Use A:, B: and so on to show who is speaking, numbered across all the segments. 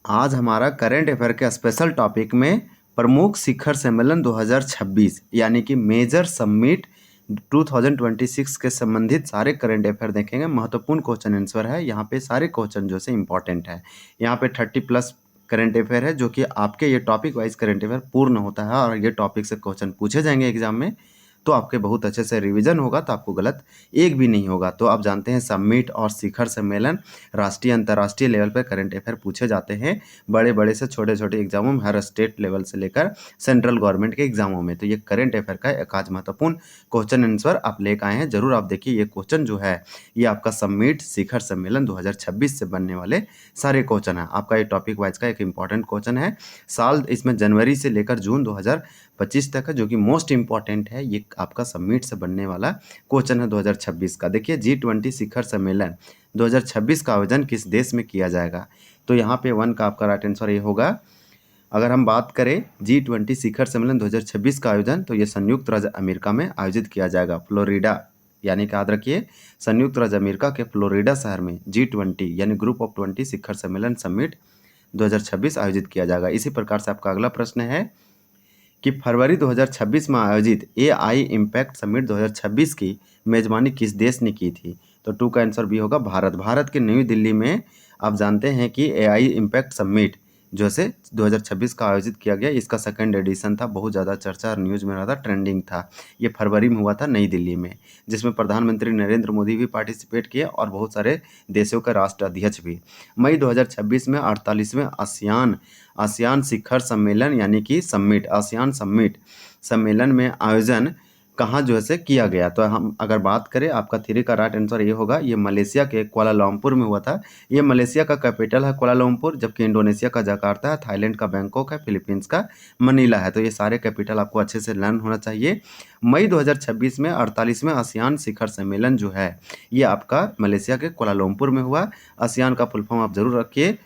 A: आज हमारा current affair के स्पेशल टॉपिक में प्रमुख शिखर सम्मेलन 2026 यानी कि मेजर समिट 2026 के संबंधित सारे करंट अफेयर देखेंगे। महत्वपूर्ण क्वेश्चन आंसर है, यहाँ पे सारे क्वेश्चन जो से इम्पोर्टेंट है। यहाँ पे 30+ करंट अफेयर है जो कि आपके ये टॉपिक वाइज करंट अफेयर पूर्ण होता है और ये टॉपिक से क्वेश्चन पूछे जाएंगे एग्जाम में, तो आपके बहुत अच्छे से रिवीजन होगा, तो आपको गलत एक भी नहीं होगा। तो आप जानते हैं समिट और शिखर सम्मेलन राष्ट्रीय अंतर्राष्ट्रीय लेवल पर करंट अफेयर पूछे जाते हैं, बड़े बड़े से छोटे छोटे एग्जामों में, हर स्टेट लेवल से लेकर सेंट्रल गवर्नमेंट के एग्जामों में। तो ये करंट अफेयर का एक आज महत्वपूर्ण क्वेश्चन आंसर आप लेकर आए हैं। जरूर आप देखिए, ये क्वेश्चन जो है ये आपका समिट शिखर सम्मेलन 2026 से बनने वाले सारे क्वेश्चन है। आपका ये टॉपिक वाइज का एक इंपॉर्टेंट क्वेश्चन है। साल इसमें जनवरी से लेकर जून 2025 तक है, जो कि मोस्ट इंपॉर्टेंट है। ये आपका समिट से बनने वाला क्वेश्चन है 2026 का। देखिए, G20 शिखर सम्मेलन 2026 का आयोजन किस देश में किया जाएगा? तो यहाँ पे 1 का आपका राइट आंसर ये होगा। अगर हम बात करें G20 शिखर सम्मेलन 2026 का आयोजन, तो ये संयुक्त राज्य अमेरिका में आयोजित किया जाएगा, फ्लोरिडा, यानी कि याद रखिए संयुक्त राज्य अमेरिका के फ्लोरिडा शहर में G20 यानी ग्रुप ऑफ 20 शिखर सम्मेलन समिट 2026 आयोजित किया जाएगा। इसी प्रकार से आपका अगला प्रश्न है कि फरवरी 2026 में आयोजित AI इम्पैक्ट समिट 2026 की मेजबानी किस देश ने की थी? तो 2 का आंसर भी होगा भारत। भारत के नई दिल्ली में आप जानते हैं कि AI इम्पैक्ट समिट जो से 2026 का आयोजित किया गया, इसका सेकंड एडिशन था, बहुत ज़्यादा चर्चा और न्यूज़ में रहा था, ट्रेंडिंग था। ये फरवरी में हुआ था नई दिल्ली में, जिसमें प्रधानमंत्री नरेंद्र मोदी भी पार्टिसिपेट किए और बहुत सारे देशों के राष्ट्राध्यक्ष भी। मई 2026 में 48वें आसियान शिखर सम्मेलन यानी कि समिट, आसियान समिट सम्मेलन में आयोजन कहाँ जो है किया गया? तो हम अगर बात करें, आपका 3 का राइट आंसर ये होगा, ये मलेशिया के कुआलालंपुर में हुआ था। ये मलेशिया का कैपिटल है कुआलालंपुर, जबकि इंडोनेशिया का जकार्ता है, थाईलैंड का बैंकॉक है, फिलीपींस का मनीला है। तो ये सारे कैपिटल आपको अच्छे से लर्न होना चाहिए। मई 2026 में 48वें आसियान शिखर सम्मेलन जो है ये आपका मलेशिया के कुआलालंपुर में हुआ। आसियान का फुल फॉर्म आप जरूर रखिए।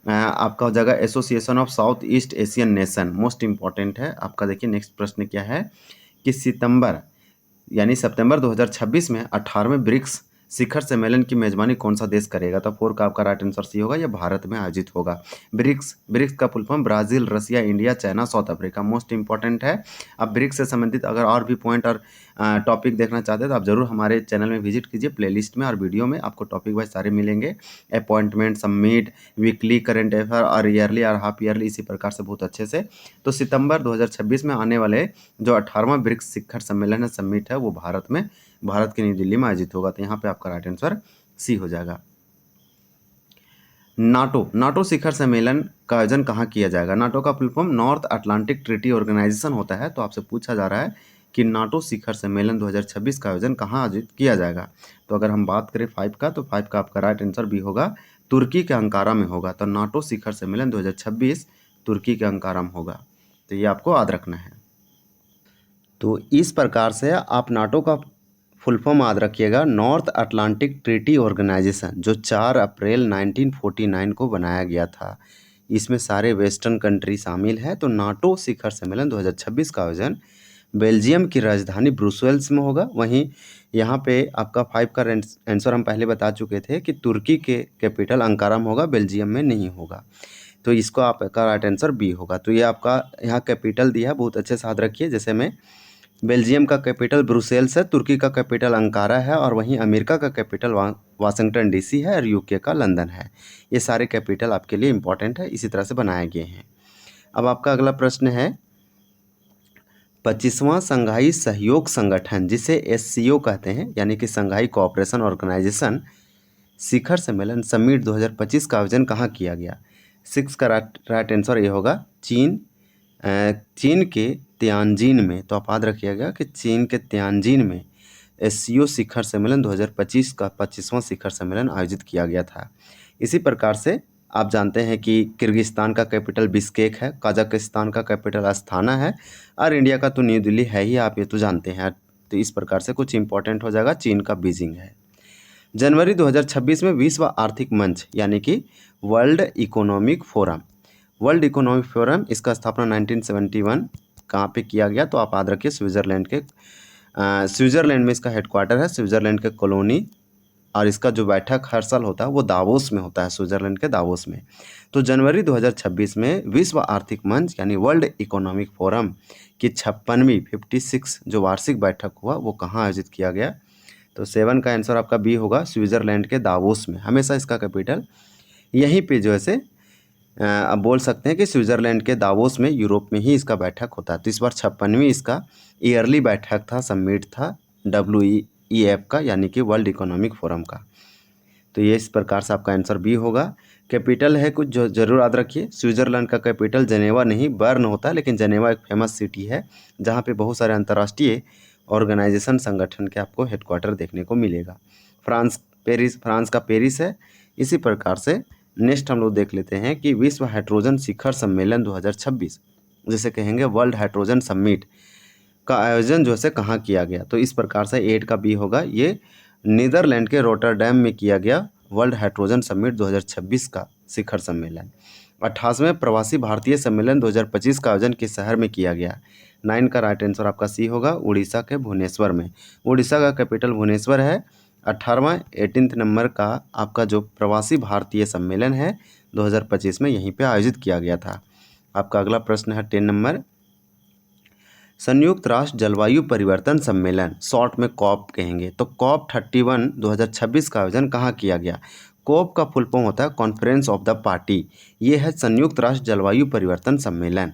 A: आपका हो जाएगा association of south east Asian nation, most important है आपका। देखिए नेक्स्ट प्रश्न क्या है कि सितंबर 2026 में 18वें ब्रिक्स शिखर सम्मेलन की मेजबानी कौन सा देश करेगा? तो 4 का आपका राइट आंसर सी होगा, यह भारत में आयोजित होगा। ब्रिक्स का full form Brazil, Russia, India, China, South Africa, most important है। अब ब्रिक्स से संबंधित अगर और भी पॉइंट और टॉपिक देखना चाहते हैं तो आप जरूर हमारे चैनल में विजिट कीजिए, प्लेलिस्ट में और वीडियो में आपको टॉपिक वाइज सारे मिलेंगे। Appointment, summit, weekly current affair और ईयरली और हाफ ईयरली, इसी प्रकार से बहुत अच्छे से। तो सितंबर 2026 में आने वाले जो 18वां ब्रिक्स शिखर सम्मेलन है, समिट है, वो भारत की नई दिल्ली में आयोजित होगा। तो यहाँ पे आपका राइट आंसर सी हो जाएगा। नाटो शिखर सम्मेलन का आयोजन कहाँ किया जाएगा? नाटो का full form North Atlantic Treaty Organisation होता है। तो आपसे पूछा जा रहा है कि नाटो शिखर सम्मेलन 2026 का आयोजन कहाँ आयोजित किया जाएगा? तो अगर हम बात करें 5 का, तो 5 का आपका राइट आंसर भी होगा, तुर्की के अंकारा में होगा। तो नाटो शिखर सम्मेलन 2026 तुर्की के अंकारा में होगा। तो ये आपको याद रखना है। तो इस प्रकार से आप नाटो का फुल फॉर्म याद रखिएगा, नॉर्थ अटलांटिक ट्रीटी ऑर्गेनाइजेशन, जो 4 अप्रैल 1949 को बनाया गया था। इसमें सारे वेस्टर्न कंट्री शामिल है। तो नाटो शिखर सम्मेलन 2026 का आयोजन बेल्जियम की राजधानी ब्रुसेल्स में होगा। वहीं यहाँ पे आपका 5 का आंसर हम पहले बता चुके थे कि तुर्की के कैपिटल अंकारा में होगा, बेल्जियम में नहीं होगा। तो इसको आपका राइट आंसर बी होगा। तो ये आपका यहाँ कैपिटल दिया है, बहुत अच्छे से याद रखिए। जैसे में बेल्जियम का कैपिटल ब्रुसेल्स है, तुर्की का कैपिटल अंकारा है, और वहीं अमेरिका का कैपिटल वाशिंगटन डीसी है, और यूके का लंदन है। ये सारे कैपिटल आपके लिए इंपॉर्टेंट है, इसी तरह से बनाए गए हैं। अब आपका अगला प्रश्न है, 25वां संघाई सहयोग संगठन, जिसे SCO कहते हैं, यानी कि संघाई कोऑपरेशन ऑर्गेनाइजेशन शिखर सम्मेलन समिट 2025 का आयोजन कहाँ किया गया? 6 का राइट आंसर ये होगा, चीन के तियानजिन में। तो आप याद रखिएगा कि चीन के तियानजिन में SCO शिखर सम्मेलन 2025 का 25वां शिखर सम्मेलन आयोजित किया गया था। इसी प्रकार से आप जानते हैं कि किर्गिस्तान का कैपिटल बिश्केक है, कजाकिस्तान का कैपिटल अस्थाना है, और इंडिया का तो न्यू दिल्ली है ही, आप ये तो जानते हैं। तो इस प्रकार से कुछ इंपॉर्टेंट हो जाएगा, चीन का बीजिंग है। जनवरी 2026 में विश्व आर्थिक मंच यानी कि वर्ल्ड इकोनॉमिक फोरम, इसका स्थापना 1971 कहाँ पे किया गया? तो आप याद रखिए स्विट्ज़रलैंड में इसका हेडक्वार्टर है, स्विट्ज़रलैंड के कॉलोनी और इसका जो बैठक हर साल होता है वो दावोस में होता है, स्विट्ज़रलैंड के दावोस में। तो जनवरी 2026 में विश्व आर्थिक मंच यानी वर्ल्ड इकोनॉमिक फोरम की 56वीं 56 जो वार्षिक बैठक हुआ वो कहाँ आयोजित किया गया? तो 7 का आंसर आपका बी होगा, स्विट्ज़रलैंड के दावोस में। हमेशा इसका कैपिटल यहीं पे जो है से अब बोल सकते हैं कि स्विट्ज़रलैंड के दावोस में, यूरोप में ही इसका बैठक होता है। तो इस बार 56वीं इसका ईयरली बैठक था, समिट था WEF का, यानी कि वर्ल्ड इकोनॉमिक फोरम का। तो ये इस प्रकार से आपका आंसर बी होगा। कैपिटल है कुछ जो जरूर याद रखिए, स्विट्ज़रलैंड का कैपिटल जेनेवा नहीं बर्न होता है, लेकिन जेनेवा एक फेमस सिटी है जहाँ पे बहुत सारे अंतर्राष्ट्रीय ऑर्गेनाइजेशन संगठन के आपको हेडक्वार्टर देखने को मिलेगा। फ्रांस का पेरिस है। इसी प्रकार से नेक्स्ट हम लोग देख लेते हैं कि विश्व हाइड्रोजन शिखर सम्मेलन 2026 जिसे कहेंगे वर्ल्ड हाइड्रोजन समिट का आयोजन जो है कहाँ किया गया? तो इस प्रकार से 8 का बी होगा, ये नीदरलैंड के रोटरडैम में किया गया वर्ल्ड हाइड्रोजन समिट 2026 का शिखर सम्मेलन। 28वें प्रवासी भारतीय सम्मेलन 2025 का आयोजन किस शहर में किया गया? 9 का राइट आंसर आपका सी होगा, उड़ीसा के भुवनेश्वर में। उड़ीसा का कैपिटल भुवनेश्वर है। 18वां 18th नंबर का आपका जो प्रवासी भारतीय सम्मेलन है 2025 में यहीं पे आयोजित किया गया था। आपका अगला प्रश्न है 10 नंबर, संयुक्त राष्ट्र जलवायु परिवर्तन सम्मेलन, शॉर्ट में कॉप कहेंगे, तो कॉप 31 2026 का आयोजन कहाँ किया गया? कॉप का फुल फॉर्म होता है कॉन्फ्रेंस ऑफ द पार्टी। ये है संयुक्त राष्ट्र जलवायु परिवर्तन सम्मेलन।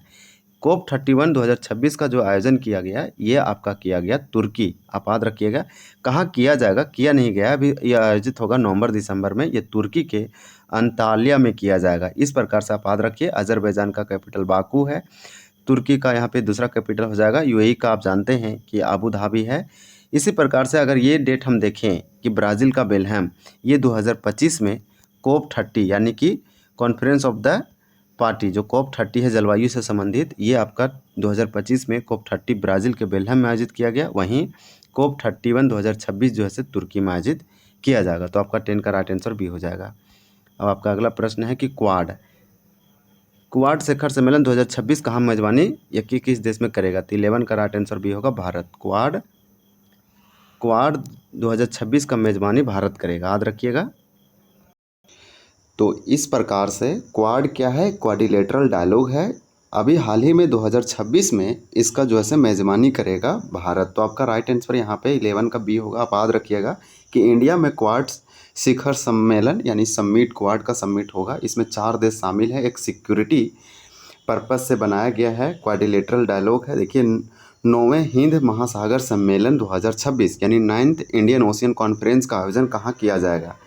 A: कॉप 31 2026 का जो आयोजन किया गया ये आपका किया गया तुर्की। आप याद रखिएगा कहाँ किया जाएगा, किया नहीं गया अभी, यह आयोजित होगा नवंबर दिसंबर में। ये तुर्की के अंताल्या में किया जाएगा। इस प्रकार से आप याद रखिए। अजरबैजान का कैपिटल बाकू है। तुर्की का यहाँ पे दूसरा कैपिटल हो जाएगा यूएई का, आप जानते हैं कि अबू धाबी है। इसी प्रकार से अगर ये डेट हम देखें कि ब्राज़ील का बेल्हेम, ये 2025 में कॉप 30 यानी कि कॉन्फ्रेंस ऑफ द पार्टी, जो कॉप 30 है जलवायु से संबंधित, ये आपका 2025 में कॉप 30 ब्राज़ील के बेल्हेम में आयोजित किया गया। वहीं कॉप 31 2026 जो है तुर्की में आयोजित किया जाएगा। तो आपका 10 का राइट आंसर बी हो जाएगा। अब आपका अगला प्रश्न है कि क्वाड शिखर सम्मेलन 2026 कहाँ मेजबानी या किस देश में करेगा? तो 11 का राइट आंसर भी होगा भारत। क्वाड 2026 का मेजबानी भारत करेगा, याद रखिएगा। तो इस प्रकार से क्वाड क्या है? क्वाड्रिलेटरल डायलॉग है। अभी हाल ही में 2026 में इसका जो है मेजबानी करेगा भारत। तो आपका राइट आंसर यहाँ पे 11 का बी होगा। आप याद रखिएगा कि इंडिया में क्वाड शिखर सम्मेलन यानी समिट, क्वाड का समिट होगा। इसमें 4 देश शामिल है। एक सिक्योरिटी पर्पस से बनाया गया है, क्वाड्रिलेटरल डायलॉग है। देखिए 9वें हिंद महासागर सम्मेलन 2026 यानी 9th इंडियन ओशियन कॉन्फ्रेंस का आयोजन कहाँ किया जाएगा?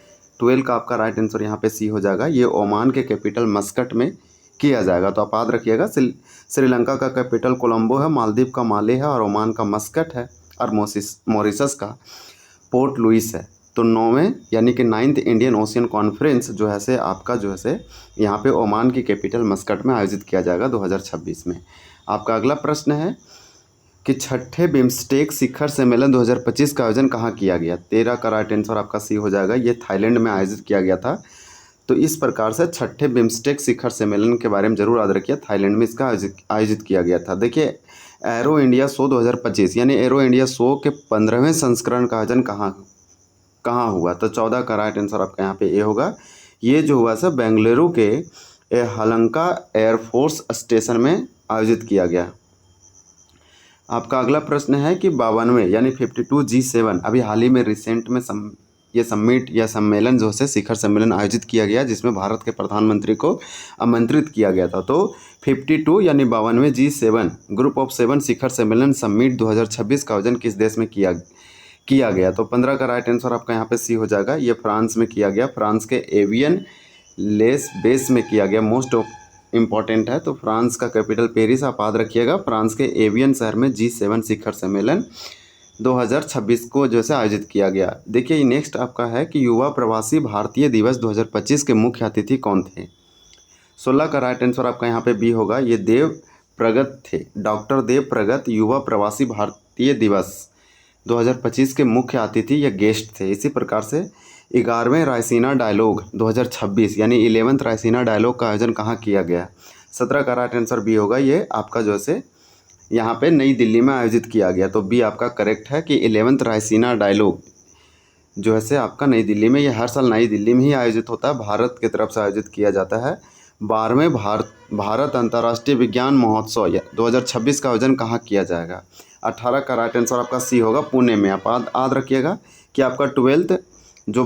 A: 12 का आपका राइट आंसर यहाँ पे सी हो जाएगा। ये ओमान के कैपिटल मस्कट में किया जाएगा। तो आप याद रखिएगा श्रीलंका का कैपिटल कोलंबो है, मालदीव का माले है और ओमान का मस्कट है और मॉरिशस का पोर्ट लुइस है। तो 9वें यानी कि 9th इंडियन ओशियन कॉन्फ्रेंस जो है से आपका जो है से यहाँ पे ओमान की कैपिटल मस्कट में आयोजित किया जाएगा 2026 में। आपका अगला प्रश्न है कि 6ठे बिम्स्टेक शिखर सम्मेलन 2025 का आयोजन कहाँ किया गया? 13 का राइट आंसर आपका सी हो जाएगा। ये थाईलैंड में आयोजित किया गया था। तो इस प्रकार से 6ठे बिम्स्टेक शिखर सम्मेलन के बारे में जरूर याद रखिए। थाईलैंड में इसका आयोजित किया गया था। देखिए एरो इंडिया शो 2025 यानी एरो इंडिया शो के 15वें संस्करण का आयोजन कहाँ हुआ? तो 14 का राइट आंसर आपका यहाँ पे ए होगा। ये जो हुआ सब बेंगलुरु के हलंका एयरफोर्स स्टेशन में आयोजित किया गया। आपका अगला प्रश्न है कि 52वें यानी 52 G7 अभी हाल ही में रिसेंट में ये समिट या सम्मेलन जो है शिखर सम्मेलन आयोजित किया गया, जिसमें भारत के प्रधानमंत्री को आमंत्रित किया गया था। तो 52 यानी 52वें G7 ग्रुप ऑफ 7 शिखर सम्मेलन समिट 2026 का आयोजन किस देश में किया गया? तो 15 का राइट आंसर आपका यहाँ पे सी हो जाएगा। ये फ्रांस में किया गया। फ्रांस के एवियन लेस बेस में किया गया। मोस्ट इम्पॉर्टेंट है। तो फ्रांस का कैपिटल पेरिस, आप याद रखिएगा। फ्रांस के एवियन शहर में G7 शिखर सम्मेलन 2026 को जो है आयोजित किया गया। देखिए नेक्स्ट आपका है कि युवा प्रवासी भारतीय दिवस 2025 के मुख्य अतिथि कौन थे? 16 का राइट आंसर आपका यहाँ पे बी होगा। ये देव प्रगत थे। डॉक्टर देव प्रगत युवा प्रवासी भारतीय दिवस 2025 के मुख्य अतिथि या गेस्ट थे। इसी प्रकार से 11वें रायसीना डायलॉग 2026 यानी 11th रायसीना डायलॉग का आयोजन कहाँ किया गया? 17 का राइट आंसर बी होगा। ये आपका जो है यहाँ पे नई दिल्ली में आयोजित किया गया। तो बी आपका करेक्ट है कि 11th रायसीना डायलॉग जो है से आपका नई दिल्ली में, ये हर साल नई दिल्ली में ही आयोजित होता है, भारत की तरफ से आयोजित किया जाता है। 12वें भारत अंतर्राष्ट्रीय विज्ञान महोत्सव 2026 का आयोजन कहाँ किया जाएगा? 18 का राइट आंसर आपका सी होगा, पुणे में। आप याद रखिएगा कि आपका 12th जो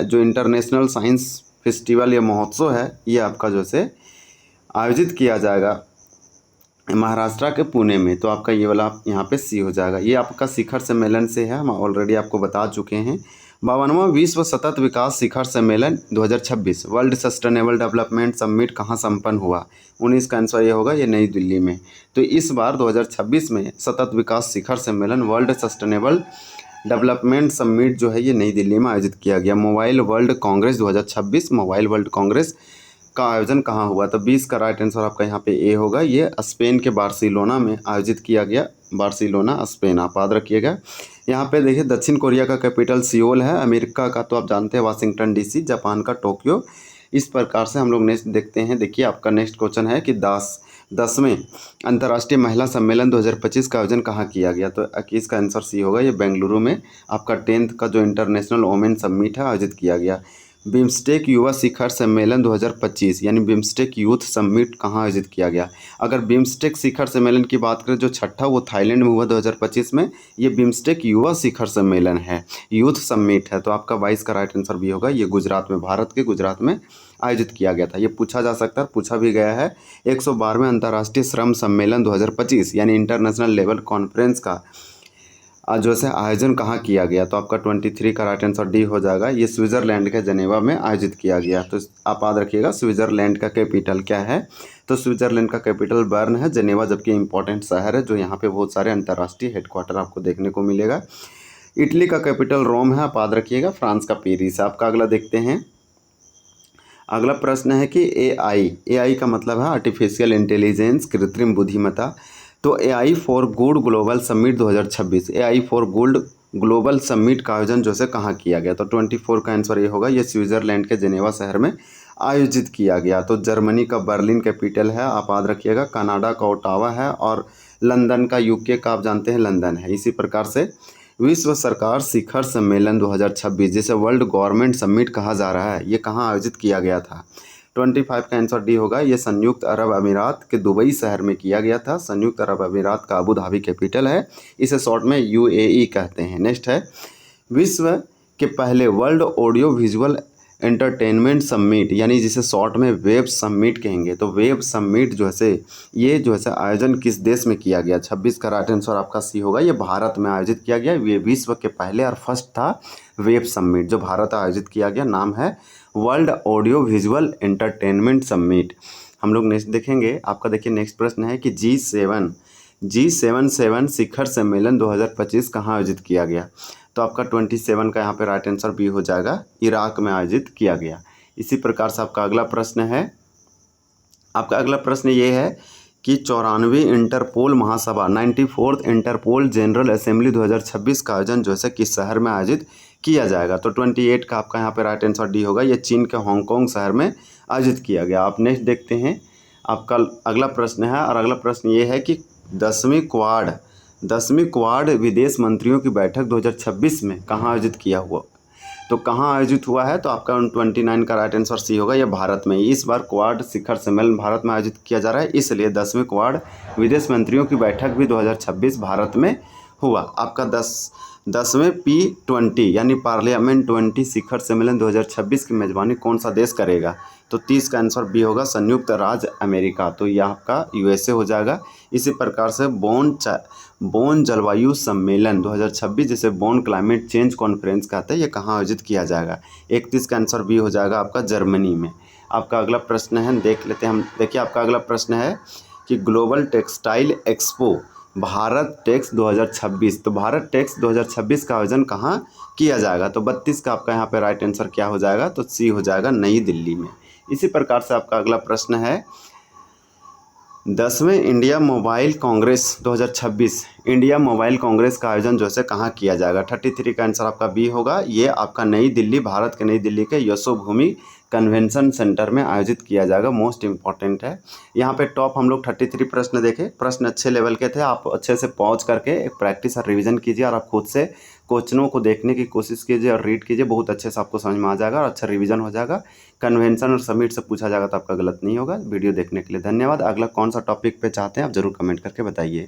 A: जो इंटरनेशनल साइंस फेस्टिवल या महोत्सव है, ये आपका जो से आयोजित किया जाएगा महाराष्ट्र के पुणे में। तो आपका ये वाला यहाँ पे सी हो जाएगा। ये आपका शिखर सम्मेलन से है, हम ऑलरेडी आपको बता चुके हैं। 52वां विश्व सतत विकास शिखर सम्मेलन 2026 वर्ल्ड सस्टेनेबल डेवलपमेंट समिट कहाँ संपन्न हुआ? 19 का आंसर ये होगा, ये नई दिल्ली में। तो इस बार 2026 में सतत विकास शिखर सम्मेलन वर्ल्ड सस्टेनेबल डेवलपमेंट समिट जो है ये नई दिल्ली में आयोजित किया गया। Mobile world Congress 2026 mobile world Congress का आयोजन कहाँ हुआ? तो 20 का राइट आंसर आपका यहाँ पे ए होगा। ये स्पेन के बार्सिलोना में आयोजित किया गया, बार्सिलोना स्पेन, आप याद रखिएगा। यहाँ पे देखिए दक्षिण कोरिया का कैपिटल सियोल है, अमेरिका का तो आप जानते हैं वाशिंगटन डीसी, जापान का टोक्यो। इस प्रकार से हम लोग नेक्स्ट देखते हैं। देखिए आपका नेक्स्ट क्वेश्चन है कि 10वें अंतर्राष्ट्रीय महिला सम्मेलन 2025 का आयोजन कहाँ किया गया? तो 21 का आंसर सी होगा, ये बेंगलुरु में आपका 10th का जो इंटरनेशनल वोमेन समिट है आयोजित किया गया। बिम्स्टेक युवा शिखर सम्मेलन 2025 यानी बिम्स्टेक यूथ समिट कहाँ आयोजित किया गया? अगर बिम्स्टेक शिखर सम्मेलन की बात करें जो छठा, वो थाईलैंड में हुआ 2025 में। ये बिम्स्टेक युवा शिखर सम्मेलन है, यूथ समिट है। तो आपका 22 का राइट आंसर भी होगा। ये गुजरात में, भारत के गुजरात में आयोजित किया गया था। ये पूछा जा सकता है, पूछा भी गया है। 112वें अंतर्राष्ट्रीय श्रम सम्मेलन 2025 यानी इंटरनेशनल लेवल कॉन्फ्रेंस का जो है आयोजन कहाँ किया गया? तो आपका 23 का राइट आंसर डी हो जाएगा। ये स्विट्ज़रलैंड के जेनेवा में आयोजित किया गया। तो आप याद रखिएगा स्विट्ज़रलैंड का कैपिटल क्या है? तो स्विट्ज़रलैंड का कैपिटल बर्न है, जेनेवा जबकि इंपॉर्टेंट शहर है जो यहाँ पे बहुत सारे अंतर्राष्ट्रीय हेडक्वार्टर आपको देखने को मिलेगा। इटली का कैपिटल रोम है, आप याद रखिएगा। फ्रांस का पेरिस। आपका अगला देखते हैं। अगला प्रश्न है कि एआई का मतलब है आर्टिफिशियल इंटेलिजेंस, कृत्रिम बुद्धिमत्ता। तो AI for good global summit 2026 AI for good global summit का आयोजन जो है कहाँ किया गया? तो 24 का आंसर ये होगा। ये स्विट्ज़रलैंड के जेनेवा शहर में आयोजित किया गया। तो जर्मनी का बर्लिन कैपिटल है, आप याद रखिएगा। कनाडा का ओटावा है और लंदन का, यूके का आप जानते हैं लंदन है। इसी प्रकार से विश्व सरकार शिखर सम्मेलन 2026 जिसे वर्ल्ड गवर्नमेंट समिट कहा जा रहा है, ये कहाँ आयोजित किया गया था? 25 का आंसर डी होगा। ये संयुक्त अरब अमीरात के दुबई शहर में किया गया था। संयुक्त अरब अमीरात का अबू धाबी कैपिटल है, इसे शॉर्ट में यूएई कहते हैं। नेक्स्ट है विश्व के पहले world audio visual entertainment summit यानी जिसे शॉर्ट में वेब समिट कहेंगे। तो वेब समिट जो है ये जो है आयोजन किस देश में किया गया? 26 का राइट आंसर आपका सी होगा। ये भारत में आयोजित किया गया। ये विश्व के पहले और फर्स्ट था वेब समिट जो भारत आयोजित किया गया। नाम है world audio visual entertainment summit. हम लोग नेक्स्ट देखेंगे। आपका देखिए नेक्स्ट प्रश्न है कि G77 शिखर सम्मेलन 2025 कहाँ आयोजित किया गया? तो आपका 27 का यहाँ पे राइट आंसर बी हो जाएगा, इराक में आयोजित किया गया। इसी प्रकार से आपका अगला प्रश्न है। आपका अगला प्रश्न ये है कि 94वीं इंटरपोल महासभा 94th इंटरपोल जनरल असेंबली 2026 का आयोजन जो है किस शहर में आयोजित किया जाएगा? तो 28 का आपका यहाँ पे राइट आंसर डी होगा। ये चीन के हांगकांग शहर में आयोजित किया गया। आप नेक्स्ट देखते हैं। आपका अगला प्रश्न है और अगला प्रश्न ये है कि 10वीं क्वाड विदेश मंत्रियों की बैठक 2026 में कहाँ आयोजित किया हुआ? तो कहाँ आयोजित हुआ है? तो आपका 29 का राइट आंसर सी होगा। यह भारत में। इस बार क्वाड शिखर सम्मेलन भारत में आयोजित किया जा रहा है, इसलिए 10वीं क्वाड विदेश मंत्रियों की बैठक भी 2026 भारत में हुआ। आपका 10वें P20 यानी पार्लियामेंट 20 शिखर सम्मेलन 2026 की मेजबानी कौन सा देश करेगा? तो 30 का आंसर बी होगा, संयुक्त राज्य अमेरिका। तो यह आपका यूएसए हो जाएगा। इसी प्रकार से बोन जलवायु सम्मेलन 2026 जिसे बोन क्लाइमेट चेंज कॉन्फ्रेंस कहते हैं, ये कहाँ आयोजित किया जाएगा? 31 का आंसर बी हो जाएगा आपका, जर्मनी में। आपका अगला प्रश्न है, देख लेते हैं हम। देखिए आपका अगला प्रश्न है कि global textile expo Bharat Tex 2026। तो भारत टेक्स 2026 का आयोजन कहाँ किया जाएगा? तो 32 का आपका यहाँ पे राइट आंसर क्या हो जाएगा? तो सी हो जाएगा, नई दिल्ली में। इसी प्रकार से आपका अगला प्रश्न है 10वें India mobile Congress 2026 India mobile Congress का आयोजन जो है कहाँ किया जाएगा? 33 का आंसर आपका बी होगा। ये आपका नई दिल्ली, भारत के नई दिल्ली के यशोभूमि कन्वेंशन सेंटर में आयोजित किया जाएगा। मोस्ट इंपॉर्टेंट है। यहाँ पे टॉप हम लोग 33 प्रश्न देखे। प्रश्न अच्छे लेवल के थे। आप अच्छे से पॉज करके एक प्रैक्टिस और रिवीजन कीजिए और आप खुद से क्वेश्चनों को देखने की कोशिश कीजिए और रीड कीजिए, बहुत अच्छे से आपको समझ में आ जाएगा और अच्छा रिवीजन हो जाएगा। कन्वेंशन और समिट से पूछा जाएगा तो आपका गलत नहीं होगा। वीडियो देखने के लिए धन्यवाद। अगला कौन सा टॉपिक पे चाहते हैं आप ज़रूर कमेंट करके बताइए।